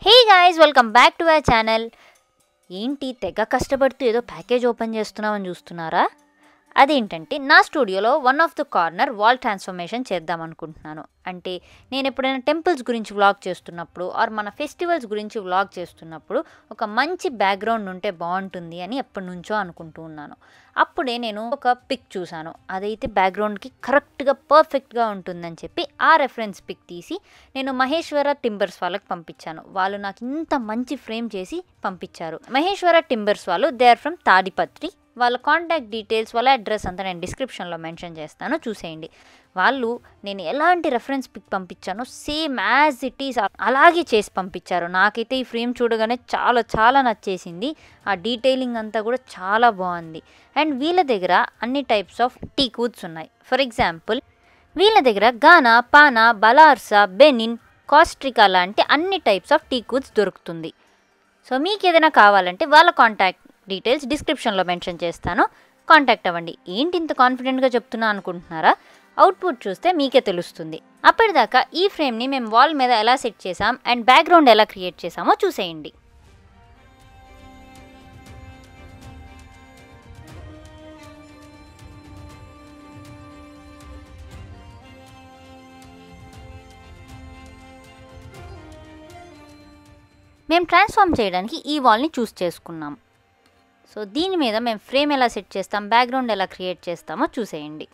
Hey guys, welcome back to our channel. ఏంటి తెగ కష్టపడుతూ ఏదో ప్యాకేజ్ ఓపెన్ చేస్తున్నామని చూస్తున్నారా? అదేంటంటే నా స్టూడియోలో one of the corner wall transformation చేద్దాం అనుకుంటున్నాను. అంటే నేను ఎప్పుడైనా టెంపుల్స్ గురించి వ్లాగ్ చేస్తున్నప్పుడు ఆర్ మన ఫెస్టివల్స్ గురించి వ్లాగ్ చేస్తున్నప్పుడు ఒక మంచి బ్యాక్గ్రౌండ్ ఉంటే బాగుంటుంది అని ఎప్పటి నుంచో అనుకుంటూ ఉన్నాను. అప్పుడే నేను ఒక పిక్ చూశాను. అదైతే బ్యాక్గ్రౌండ్కి కరెక్ట్గా పర్ఫెక్ట్గా ఉంటుందని చెప్పి ఆ రెఫరెన్స్ పిక్ తీసి నేను మహేశ్వర టింబర్స్ వాళ్ళకి పంపించాను. వాళ్ళు నాకు ఇంత మంచి ఫ్రేమ్ చేసి పంపించారు. మహేశ్వర టింబర్స్ వాళ్ళు దే ఆర్ ఫ్రమ్ తాడిపత్రి. వాళ్ళ కాంటాక్ట్ డీటెయిల్స్, వాళ్ళ అడ్రస్ అంతా నేను డిస్క్రిప్షన్లో మెన్షన్ చేస్తాను, చూసేయండి. వాళ్ళు నేను ఎలాంటి రెఫరెన్స్ పిక్ పంపించానో సేమ్ యాజ్ ఇట్ ఈస్ అలాగే చేసి పంపించారు. నాకైతే ఈ ఫ్రేమ్ చూడగానే చాలా చాలా నచ్చేసింది. ఆ డీటెయిలింగ్ అంతా కూడా చాలా బాగుంది. అండ్ వీళ్ళ దగ్గర అన్ని టైప్స్ ఆఫ్ టీక్ వుడ్స్ ఉన్నాయి. ఫర్ ఎగ్జాంపుల్ వీళ్ళ దగ్గర గానా, పానా, బలార్సా, బెనిన్, కాస్ట్రికా లాంటి అన్ని టైప్స్ ఆఫ్ టీక్ వుడ్స్ దొరుకుతుంది. సో మీకు ఏదైనా కావాలంటే వాళ్ళ కాంటాక్ట్ డీటెయిల్స్ డిస్క్రిప్షన్లో మెన్షన్ చేస్తాను, కాంటాక్ట్ అవ్వండి. ఏంటి ఇంత కాన్ఫిడెంట్గా చెప్తున్నా అనుకుంటున్నారా? అవుట్పుట్ చూస్తే మీకే తెలుస్తుంది. అప్పటిదాకా ఈ ఫ్రేమ్ని మేము వాల్ మీద ఎలా సెట్ చేసాం అండ్ బ్యాక్గ్రౌండ్ ఎలా క్రియేట్ చేసామో చూసేయండి. మేము ట్రాన్స్ఫార్మ్ చేయడానికి ఈ వాల్ని చూస్ చేసుకున్నాం. సో దీని మీద మేము ఫ్రేమ్ ఎలా సెట్ చేస్తాం, బ్యాక్గ్రౌండ్ ఎలా క్రియేట్ చేస్తామో చూసేయండి.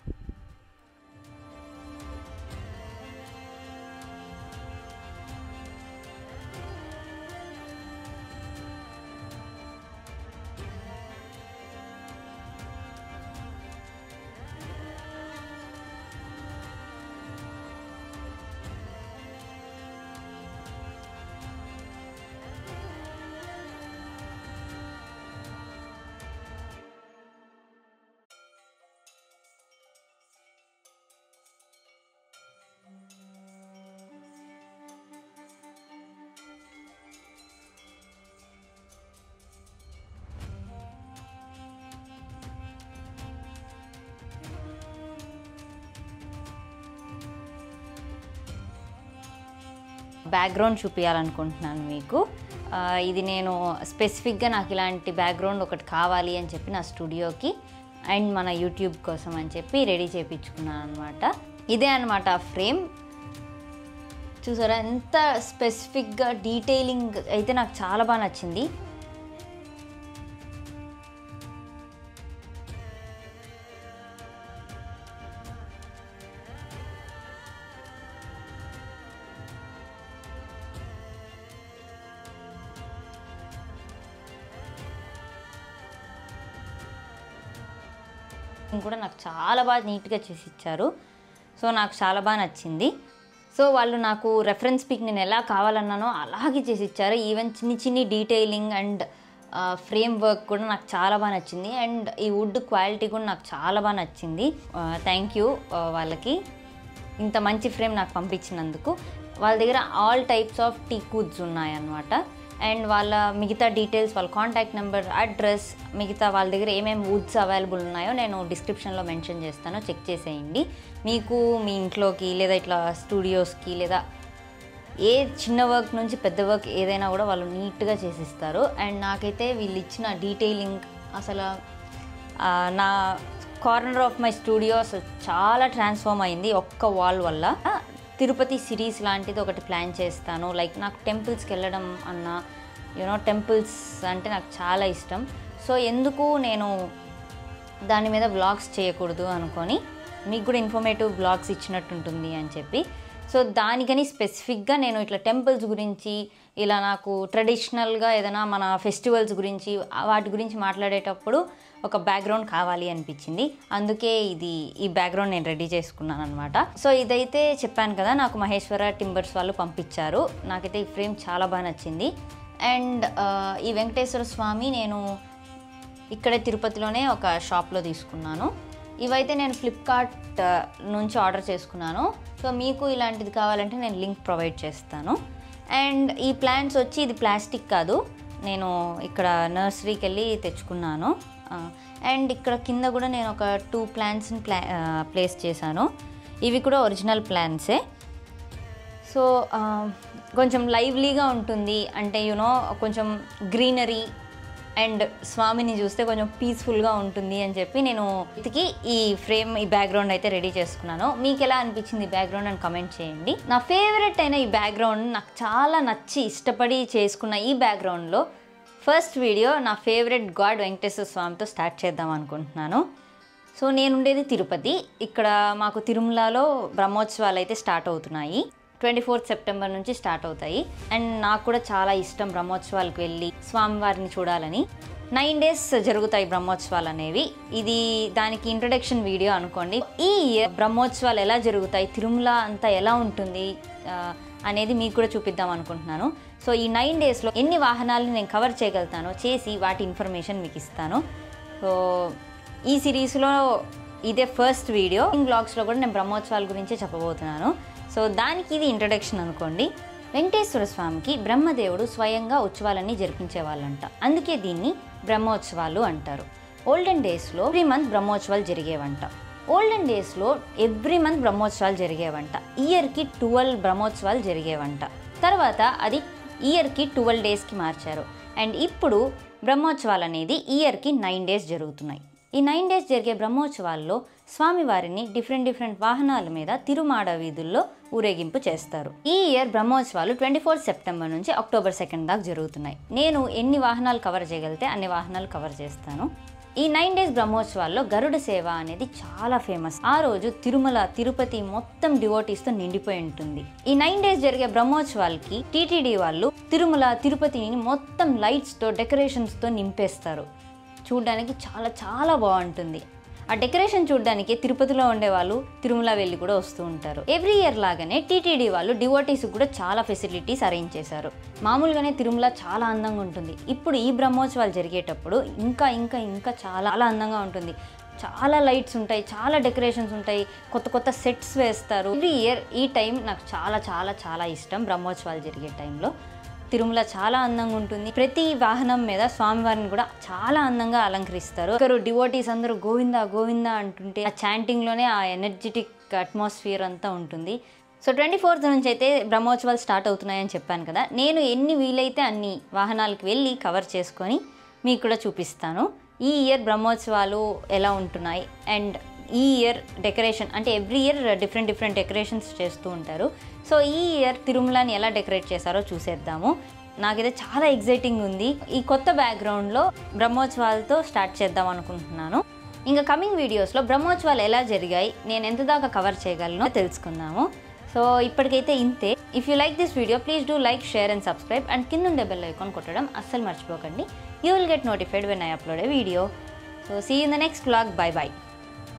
బ్యాక్గ్రౌండ్ చూపించాలనుకుంటున్నాను మీకు. ఇది నేను స్పెసిఫిక్గా నాకు ఇలాంటి బ్యాక్గ్రౌండ్ ఒకటి కావాలి అని చెప్పి నా స్టూడియోకి అండ్ మన యూట్యూబ్ కోసం అని చెప్పి రెడీ చేయించుకున్నాను అనమాట. ఇదే అనమాట ఆ ఫ్రేమ్. చూసారా ఎంత స్పెసిఫిక్గా డీటెయిలింగ్ అయితే నాకు చాలా బాగా నచ్చింది. కూడా నాకు చాలా బాగా నీట్గా చేసి ఇచ్చారు. సో నాకు చాలా బాగా నచ్చింది. సో వాళ్ళు నాకు రెఫరెన్స్ పిక్ నేను ఎలా కావాలన్నానో అలాగే చేసి ఇచ్చారు. ఈవెన్ చిన్ని డీటెయిలింగ్ అండ్ ఫ్రేమ్ వర్క్ కూడా నాకు చాలా బాగా నచ్చింది. అండ్ ఈ వుడ్ క్వాలిటీ కూడా నాకు చాలా బాగా నచ్చింది. థ్యాంక్ యూ వాళ్ళకి ఇంత మంచి ఫ్రేమ్ నాకు పంపించినందుకు. వాళ్ళ దగ్గర all types of teak Woods ఉన్నాయన్నమాట. అండ్ వాళ్ళ మిగతా డీటెయిల్స్, వాళ్ళ కాంటాక్ట్ నెంబర్, అడ్రస్, మిగతా వాళ్ళ దగ్గర ఏమేమి వుడ్స్ అవైలబుల్ ఉన్నాయో నేను డిస్క్రిప్షన్లో మెన్షన్ చేస్తాను, చెక్ చేసేయండి. మీకు మీ ఇంట్లోకి లేదా ఇట్లా స్టూడియోస్కి లేదా ఏ చిన్న వర్క్ నుంచి పెద్ద వర్క్ ఏదైనా కూడా వాళ్ళు నీట్గా చేసిస్తారు. అండ్ నాకైతే వీళ్ళు ఇచ్చిన డీటెయిలింగ్ అసలు నా కార్నర్ ఆఫ్ మై స్టూడియో అసలు చాలా ట్రాన్స్ఫార్మ్ అయింది ఒక్క వాల్ వల్ల. తిరుపతి సిరీస్ లాంటిది ఒకటి ప్లాన్ చేస్తాను. లైక్ నాకు టెంపుల్స్కి వెళ్ళడం అన్న టెంపుల్స్ అంటే నాకు చాలా ఇష్టం. సో ఎందుకు నేను దాని మీద వ్లాగ్స్ చేయకూడదు అనుకొని మీకు కూడా ఇన్ఫర్మేటివ్ వ్లాగ్స్ ఇచ్చినట్టు ఉంటుంది అని చెప్పి, సో దానికని స్పెసిఫిక్గా నేను ఇట్లా టెంపుల్స్ గురించి ఇలా నాకు ట్రెడిషనల్గా ఏదైనా మన ఫెస్టివల్స్ గురించి వాటి గురించి మాట్లాడేటప్పుడు ఒక బ్యాక్గ్రౌండ్ కావాలి అనిపించింది. అందుకే ఈ బ్యాక్గ్రౌండ్ నేను రెడీ చేసుకున్నాను అనమాట. సో ఇదైతే చెప్పాను కదా, నాకు మహేశ్వర టింబర్స్ వాళ్ళు పంపించారు. నాకైతే ఈ ఫ్రేమ్ చాలా బాగా నచ్చింది. అండ్ ఈ వెంకటేశ్వర స్వామి నేను ఇక్కడే తిరుపతిలోనే ఒక షాప్లో తీసుకున్నాను. ఇవైతే నేను ఫ్లిప్కార్ట్ నుంచి ఆర్డర్ చేసుకున్నాను. సో మీకు ఇలాంటిది కావాలంటే నేను లింక్ ప్రొవైడ్ చేస్తాను. అండ్ ఈ ప్లాంట్స్ వచ్చి ఇది ప్లాస్టిక్ కాదు, నేను ఇక్కడ నర్సరీకి వెళ్ళి తెచ్చుకున్నాను. అండ్ ఇక్కడ కింద కూడా నేను ఒక 2 ప్లాంట్స్ని ప్లేస్ చేశాను. ఇవి కూడా ఒరిజినల్ ప్లాంట్సే. సో కొంచెం లైవ్లీగా ఉంటుంది, అంటే కొంచెం గ్రీనరీ అండ్ స్వామిని చూస్తే కొంచెం పీస్ఫుల్గా ఉంటుంది అని చెప్పి నేను ఇతికి ఈ ఫ్రేమ్, ఈ బ్యాక్గ్రౌండ్ అయితే రెడీ చేసుకున్నాను. మీకు ఎలా అనిపించింది ఈ బ్యాక్గ్రౌండ్ అని కమెంట్ చేయండి. నా ఫేవరెట్ అయిన ఈ బ్యాక్గ్రౌండ్, నాకు చాలా నచ్చి ఇష్టపడి చేసుకున్న ఈ బ్యాక్గ్రౌండ్లో ఫస్ట్ వీడియో నా ఫేవరెట్ గాడ్ వెంకటేశ్వర స్వామితో స్టార్ట్ చేద్దాం అనుకుంటున్నాను. సో నేనుండేది తిరుపతి. ఇక్కడ మాకు తిరుమలలో బ్రహ్మోత్సవాలు అయితే స్టార్ట్ అవుతున్నాయి. 24 సెప్టెంబర్ నుంచి స్టార్ట్ అవుతాయి. అండ్ నాకు కూడా చాలా ఇష్టం బ్రహ్మోత్సవాలకు వెళ్ళి స్వామివారిని చూడాలని. 9 days జరుగుతాయి బ్రహ్మోత్సవాలు అనేవి. ఇది దానికి ఇంట్రడక్షన్ వీడియో అనుకోండి. ఈ బ్రహ్మోత్సవాలు ఎలా జరుగుతాయి, తిరుమల అంతా ఎలా ఉంటుంది అనేది మీకు కూడా చూపిద్దాం అనుకుంటున్నాను. సో ఈ 9 daysలో ఎన్ని వాహనాలను నేను కవర్ చేయగలుగుతానో చేసి వాటి ఇన్ఫర్మేషన్ మీకు ఇస్తాను. సో ఈ సిరీస్లో ఇదే ఫస్ట్ వీడియో. వ్లాగ్స్లో కూడా నేను బ్రహ్మోత్సవాల గురించే చెప్పబోతున్నాను. సో దానికి ఇది ఇంట్రడక్షన్ అనుకోండి. వెంకటేశ్వర స్వామికి బ్రహ్మదేవుడు స్వయంగా ఉత్సవాలన్నీ జరిపించేవాళ్ళంట. అందుకే దీన్ని బ్రహ్మోత్సవాలు అంటారు. ఓల్డెన్ డేస్లో ఎవ్రీ మంత్ బ్రహ్మోత్సవాలు జరిగేవంట. బ్రహ్మోత్సవాలు జరిగేవంట. ఇయర్కి 12 బ్రహ్మోత్సవాలు జరిగేవంట. తర్వాత అది ఇయర్కి 12 daysకి మార్చారు. అండ్ ఇప్పుడు బ్రహ్మోత్సవాలు అనేది ఇయర్కి 9 days జరుగుతున్నాయి. ఈ 9 days జరిగే బ్రహ్మోత్సవాల్లో స్వామివారిని డిఫరెంట్ వాహనాల మీద తిరుమాడ వీధుల్లో ఊరేగింపు చేస్తారు. ఈ ఇయర్ బ్రహ్మోత్సవాలు 24 సెప్టెంబర్ నుంచి అక్టోబర్ 2 దాకా జరుగుతున్నాయి. నేను ఎన్ని వాహనాలు కవర్ చేయగలిగితే అన్ని వాహనాలు కవర్ చేస్తాను. ఈ 9 days బ్రహ్మోత్సవాల్లో గరుడ సేవ అనేది చాలా ఫేమస్. ఆ రోజు తిరుపతి మొత్తం డివోటీస్తో నిండిపోయి ఉంటుంది. ఈ 9 days జరిగే బ్రహ్మోత్సవాలకి టీటీడీ వాళ్ళు తిరుపతిని మొత్తం లైట్స్తో డెకరేషన్స్తో నింపేస్తారు. చూడడానికి చాలా బాగుంటుంది. ఆ డెకరేషన్ చూడడానికి తిరుపతిలో ఉండేవాళ్ళు తిరుమల వెళ్ళి కూడా వస్తూ ఉంటారు. ఎవ్రీ ఇయర్ లాగానే టీటీడీ వాళ్ళు డివోటీస్కి కూడా చాలా ఫెసిలిటీస్ అరేంజ్ చేశారు. మామూలుగానే తిరుమల చాలా అందంగా ఉంటుంది. ఇప్పుడు ఈ బ్రహ్మోత్సవాలు జరిగేటప్పుడు ఇంకా చాలా అందంగా ఉంటుంది. చాలా లైట్స్ ఉంటాయి, చాలా డెకరేషన్స్ ఉంటాయి, కొత్త సెట్స్ వేస్తారు. ఎవ్రీ ఇయర్ ఈ టైం నాకు చాలా ఇష్టం. బ్రహ్మోత్సవాలు జరిగే టైంలో తిరుమల చాలా అందంగా ఉంటుంది. ప్రతి వాహనం మీద స్వామివారిని కూడా చాలా అందంగా అలంకరిస్తారు. ఒకరు డివోటీస్ అందరూ గోవిందా అంటుంటే ఆ చాంటింగ్లోనే ఆ ఎనర్జెటిక్ అట్మాస్ఫియర్ అంతా ఉంటుంది. సో 24th నుంచి అయితే బ్రహ్మోత్సవాలు స్టార్ట్ అవుతున్నాయని చెప్పాను కదా. నేను ఎన్ని వీలైతే అన్ని వాహనాలకు వెళ్ళి కవర్ చేసుకొని మీకు కూడా చూపిస్తాను. ఈ ఇయర్ బ్రహ్మోత్సవాలు ఎలా ఉంటున్నాయి అండ్ ఈ ఇయర్ డెకరేషన్, అంటే ఎవ్రీ ఇయర్ డిఫరెంట్ డెకరేషన్స్ చేస్తూ ఉంటారు. సో ఈ ఇయర్ తిరుమలని ఎలా డెకరేట్ చేశారో చూసేద్దాము. నాకైతే చాలా ఎగ్జైటింగ్ ఉంది. ఈ కొత్త బ్యాక్గ్రౌండ్లో బ్రహ్మోత్సవాలతో స్టార్ట్ చేద్దాం అనుకుంటున్నాను. ఇంకా కమింగ్ వీడియోస్లో బ్రహ్మోత్సవాలు ఎలా జరిగాయి, నేను ఎంత దాకా కవర్ చేయగలను తెలుసుకుందాము. సో ఇప్పటికైతే ఇంతే. If you like this video please do like, share and subscribe. And కింద ఉండే బెల్ ఐకాన్ కొట్టడం అస్సలు మర్చిపోకండి. You will get notified when I upload a video. So see you in the next vlog. By.